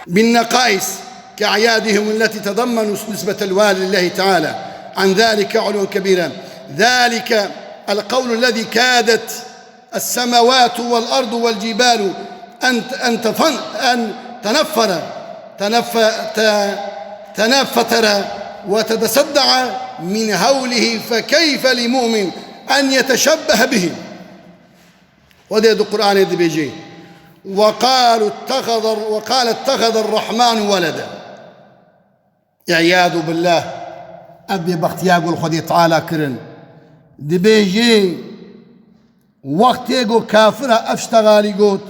بالنقائص كأعيادهم التي تضمن نسبة الوالي لله تعالى عن ذلك علوا كبيرا. ذلك القول الذي كادت السماوات والأرض والجبال أن تنفتر وتتصدع من هوله، فكيف لمؤمن أن يتشبه بهم. وده القرآن يدي بيجي وقال اتخذ الرحمن ولدا. عياذ بالله أبي بختياق الخدي تعالى كرن دي بيجي وقت يقول كافرة أفشتغالي قوت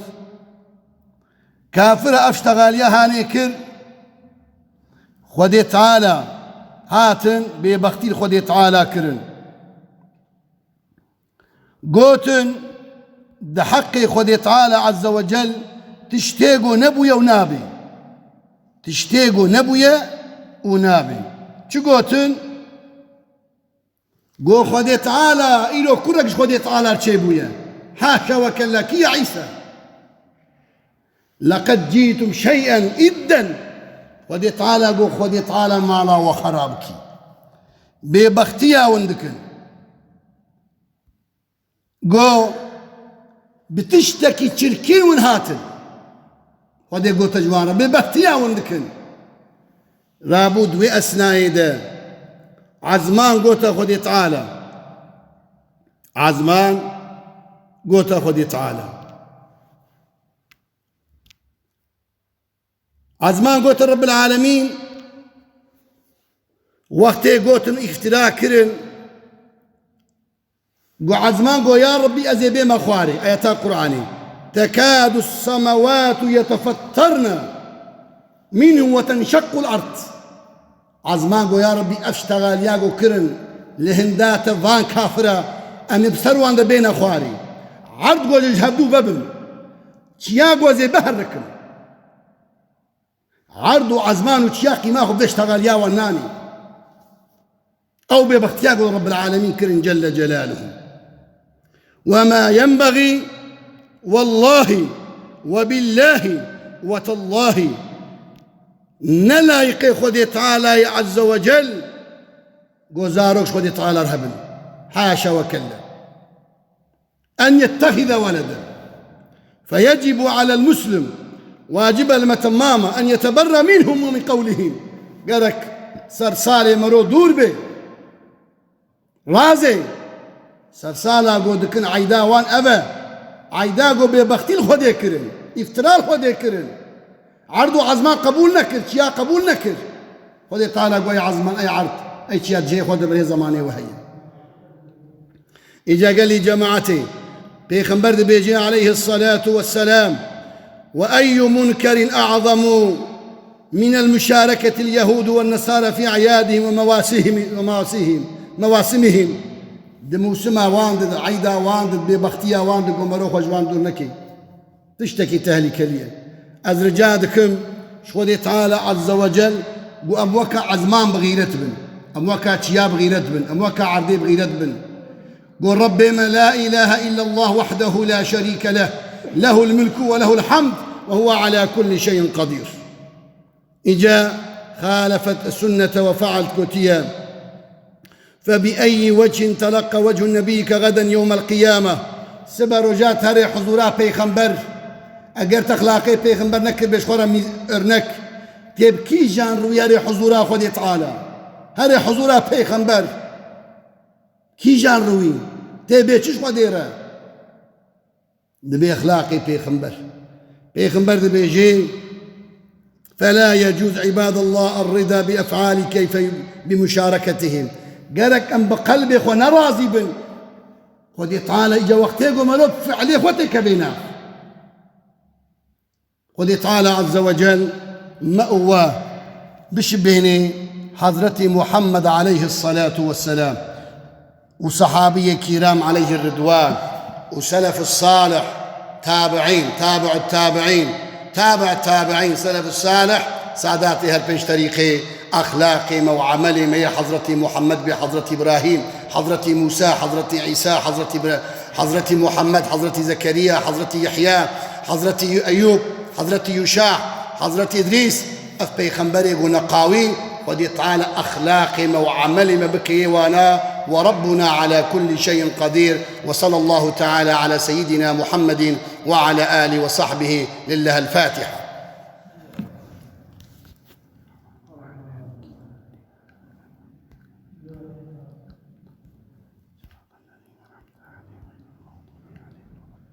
كافرة أفشتغالي هاني كر خدي تعالى هاتن ببختي الخدي تعالى كرن قوتن ده حقي خدي تعالى عز وجل تشتيقوا نبويا ونابي تشتيقوا نبويا ونابي شو قوتن قو خدي تعالى إلو كرقش خدي تعالى تشيبويا حاشا وكلا كي يا عيسى لقد جيتم شيئا إدا خدي تعالى قو خدي تعالى معنا وخرابك ببختيا وندكن قو بتشتكي تشركين ونهاتن خدي قو تجوانا ببختيا وندكن رابود وأسنايده عزمان قوتا خدي تعالى عزمان قوتا خدي تعالى عزمان قوتا رب العالمين وقتي قوتا اختراع كرن قو عزمان قو يا ربي أزيبي مخواري آيات القرآن تكاد السماوات يتفطرن منه وتنشق الأرض عزمان قو يا ربي أفشتغال ياقو كرن لهندات فان كافرة أم يبصروا عند بين أخواري عرض قو جهبدو ببن تياقو زي بهر ركن عرض عزمان وتياقي ما خب دشتغال يا والناني أو ببختياقو رب العالمين كرن جل جلاله وما ينبغي والله وبالله وتالله نلايقي خدي تعالى عز وجل قوزاروش خدي تعالى رهبن حاشا وكلا أن يتخذ ولدا فيجب على المسلم واجب المتمامة أن يتبرى منهم ومن قولهم قالك سرسالي مرو دور به رازي سرسالة قودكن عيدا وان أبا عيدا قو ببختيل خدي كرن افترال خدي كرن عرضو عزمان قبول نكر شيا قبول نكر خدي تعالى قوي عزمان أي عرض أي شيا جي خدي بري زماني وهي إجا قال لي جماعتي بيخنبر بيجي عليه الصلاة والسلام وأي منكر أعظم من المشاركة اليهود والنصارى في أعيادهم ومواسمهم دموسما واندد عيدا واندد ببختيا واندد ومروخ واندد نكي تشتكي تهلك لي أزرجادكم شخدي تعالى عز وجل وأموكا عزمان بغيرت بن أموكا تشيا بغيرت بن أموكا عردي بغيرت بن قل ربي ما لا إله إلا الله وحده لا شريك له له الملك وله الحمد وهو على كل شيء قدير. إجا خالفت السنة وفعلت كتيا فبأي وجه تلقى وجه النبي غدا يوم القيامة سبر جات هري حضورا بيخنبر أجر أخلاقي بيخنبر نكر بشخورا أرنك تبكي جان روياري حضورا خدي تعالى هري حضورا بيخنبر كي جان روي تبي تشش قديرة دبي أخلاقي بيخنبر دبي جي فلا يجوز عباد الله الرضا بأفعال كيف بمشاركتهم قالك أن بقلبي خوانا راضي بن خدي تعالى إجا وقتيكم ملوك فعلي خوتك بنا خدي تعالى عز وجل مأوى بشبهني حضرتي محمد عليه الصلاة والسلام وصحابي كرام عليه الرضوان وسلف الصالح تابعين تابع التابعين تابع التابعين سلف الصالح ساداتي هالبنش طريقي أخلاقي وعملي مي حضرتي محمد بحضرتي إبراهيم حضرتي موسى حضرتي عيسى حضرتي محمد حضرتي زكريا حضرتي يحيى حضرتي أيوب حضرتي يوشع حضرت إدريس أف بيخنبري قلنا قاوي ودي تعالى أخلاقي وعملي ما بكي وانا وربنا على كل شيء قدير. وصلى الله تعالى على سيدنا محمد وعلى آله وصحبه. لله الفاتحة.